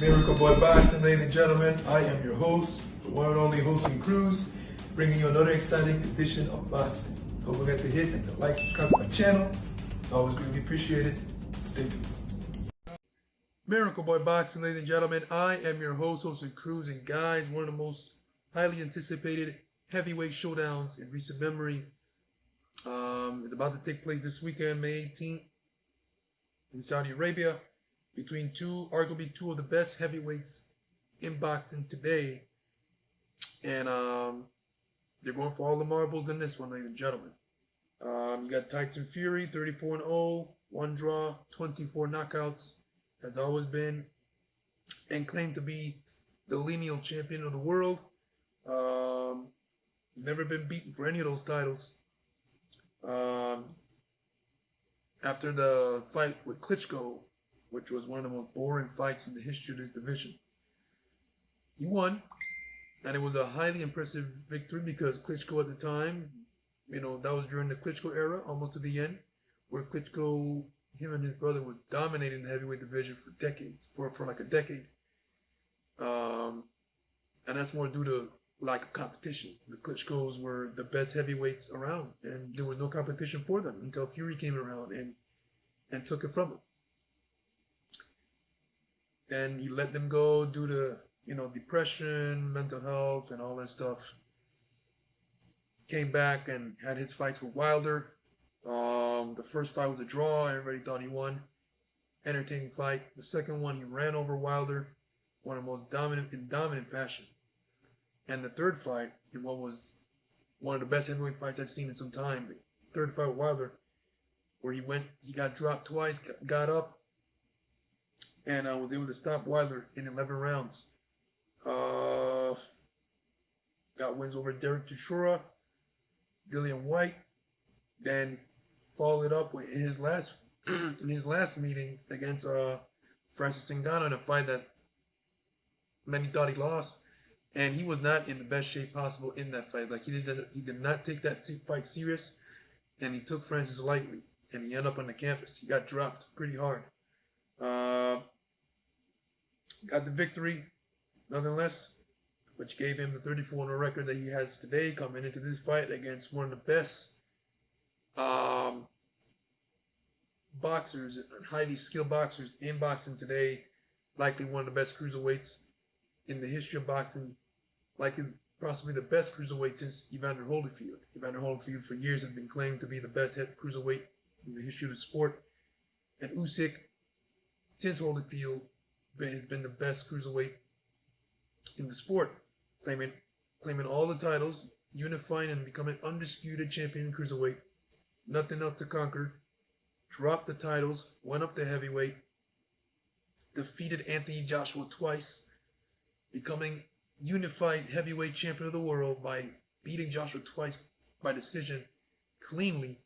Miracle Boy Boxing, ladies and gentlemen. I am your host, the one and only Hosting Cruz, bringing you another exciting edition of boxing. Don't forget to hit and to like, subscribe to my channel. It's always greatly appreciated. Stay tuned. Miracle Boy Boxing, ladies and gentlemen. I am your host, Hosting Cruz, and guys, one of the most highly anticipated heavyweight showdowns in recent memory is about to take place this weekend, May 18th, in Saudi Arabia, between arguably two of the best heavyweights in boxing today. And they're going for all the marbles in this one, ladies and gentlemen. You got Tyson Fury, 34-0, 1 draw, 24 knockouts. Has always been and claimed to be the lineal champion of the world. Never been beaten for any of those titles. After the fight with Klitschko, which was one of the most boring fights in the history of this division, he won, and it was a highly impressive victory because Klitschko at the time, that was during the Klitschko era, almost to the end, where Klitschko, him and his brother, were dominating the heavyweight division for decades, for like a decade. And that's more due to lack of competition. The Klitschkos were the best heavyweights around, and there was no competition for them until Fury came around and took it from him. Then he let them go due to, depression, mental health, and all that stuff. Came back and had his fights with Wilder. The first fight was a draw. Everybody thought he won. Entertaining fight. The second one, he ran over Wilder, one of the most dominant fashion. And the third fight, in what was one of the best heavyweight fights I've seen in some time, the third fight with Wilder, where he got dropped twice, got up, and was able to stop Wilder in 11 rounds. Got wins over Derek Chisora, Dillian White, then followed up in his last meeting against Francis Ngannou in a fight that many thought he lost, and he was not in the best shape possible in that fight. Like he did not take that fight serious, and he took Francis lightly, and he ended up on the canvas. He got dropped pretty hard. Got the victory, nothing less, which gave him the 34-0 record that he has today, coming into this fight against one of the best boxers and highly skilled boxers in boxing today, likely one of the best cruiserweights in the history of boxing, likely possibly the best cruiserweight since Evander Holyfield. Evander Holyfield for years has been claimed to be the best head cruiserweight in the history of the sport, and Usyk, since Holyfield, has been the best cruiserweight in the sport, claiming all the titles, unifying and becoming undisputed champion in cruiserweight. Nothing else to conquer. Dropped the titles, went up to heavyweight, defeated Anthony Joshua twice, becoming unified heavyweight champion of the world by beating Joshua twice by decision, cleanly,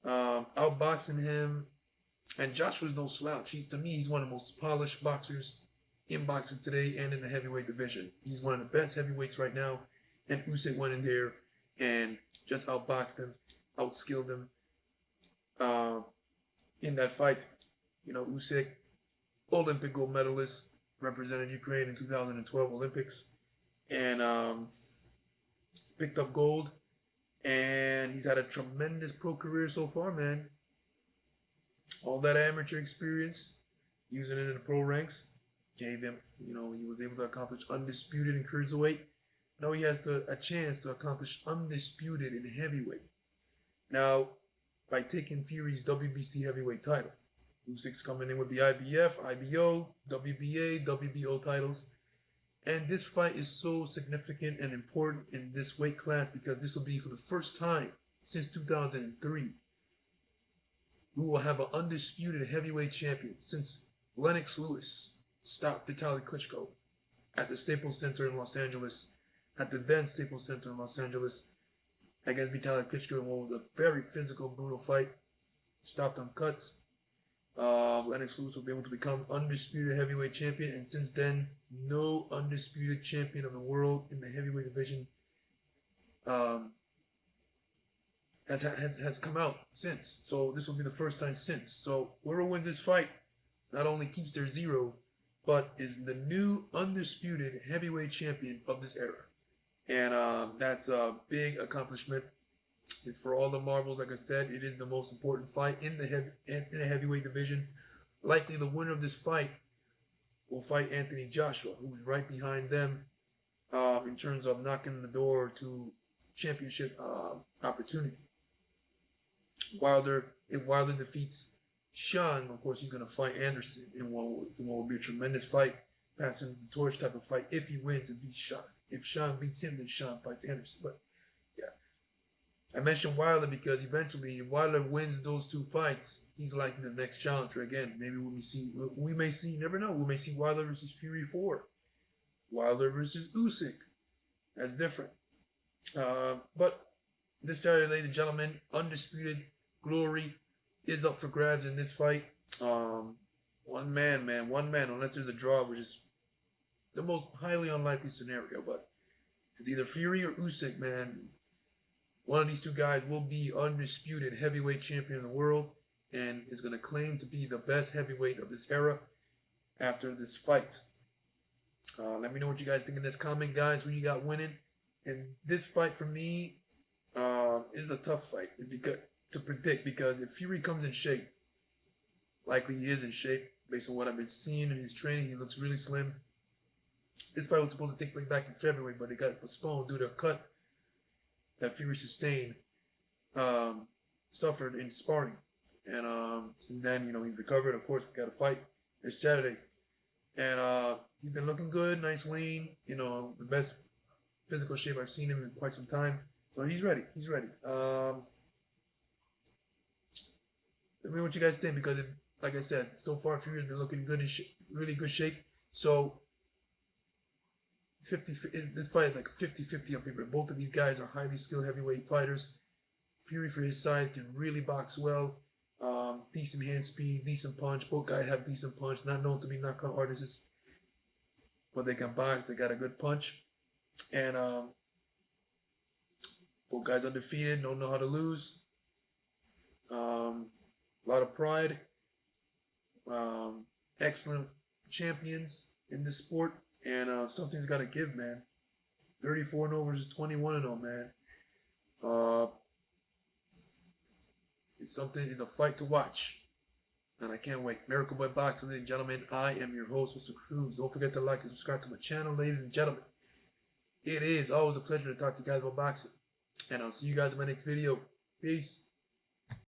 outboxing him. And Joshua's no slouch. To me, he's one of the most polished boxers in boxing today and in the heavyweight division. He's one of the best heavyweights right now. And Usyk went in there and just outboxed him, outskilled him in that fight. Usyk, Olympic gold medalist, represented Ukraine in 2012 Olympics, and picked up gold. And he's had a tremendous pro career so far, man. All that amateur experience, using it in the pro ranks, gave him, he was able to accomplish undisputed in cruiserweight. Now he has a chance to accomplish undisputed in heavyweight. Now, by taking Fury's WBC heavyweight title, Usyk's coming in with the IBF, IBO, WBA, WBO titles. And this fight is so significant and important in this weight class because this will be for the first time since 2003. We will have an undisputed heavyweight champion since Lennox Lewis stopped Vitaly Klitschko at the Staples Center in Los Angeles, at the then Staples Center in Los Angeles, against Vitaly Klitschko in what was a very physical, brutal fight. Stopped on cuts. Lennox Lewis will be able to become undisputed heavyweight champion, and since then, no undisputed champion of the world in the heavyweight division has come out since. So this will be the first time since. So whoever wins this fight not only keeps their 0 but is the new undisputed heavyweight champion of this era. And that's a big accomplishment. It's for all the marbles. Like I said, it is the most important fight in the heavyweight division. Likely the winner of this fight will fight Anthony Joshua, who's right behind them in terms of knocking on the door to championship opportunity. If Wilder defeats Sean, of course, he's going to fight Anderson in what will be a tremendous fight, passing the torch type of fight if he wins and beats Sean. If Sean beats him, then Sean fights Anderson. But yeah, I mentioned Wilder because eventually, if Wilder wins those two fights, he's likely the next challenger again. Maybe we may see, never know, we may see Wilder versus Fury 4, Wilder versus Usyk. That's different. But this Saturday, ladies and gentlemen, undisputed glory is up for grabs in this fight. One man, unless there's a draw, which is the most highly unlikely scenario, but it's either Fury or Usyk, man. One of these two guys will be undisputed heavyweight champion of the world and is going to claim to be the best heavyweight of this era after this fight. Let me know what you guys think in this comment, guys. Who you got winning? And this fight for me is a tough fight to predict, because if Fury comes in shape, likely he is in shape based on what I've been seeing in his training. He looks really slim. This fight was supposed to take place back in February, but it got postponed due to a cut that Fury sustained, suffered in sparring. And since then, he recovered. Of course, we got a fight this Saturday. And he's been looking good, nice lean, the best physical shape I've seen him in quite some time. So he's ready. Let me know what you guys think, because like I said, so far Fury's been looking good, in really good shape. So this fight is like 50-50 on paper. Both of these guys are highly skilled heavyweight fighters. Fury, for his side, can really box well. Decent hand speed, decent punch. Both guys have decent punch. Not known to be knockout artists, but they can box. They got a good punch. And both guys undefeated. Don't know how to lose. A lot of pride. Excellent champions in this sport. And something's got to give, man. 34-0 versus 21-0, man. It's a fight to watch. And I can't wait. Miracle Boy Boxing, ladies and gentlemen. I am your host, Mr. Cruz. Don't forget to like and subscribe to my channel, ladies and gentlemen. It is always a pleasure to talk to you guys about boxing. And I'll see you guys in my next video. Peace.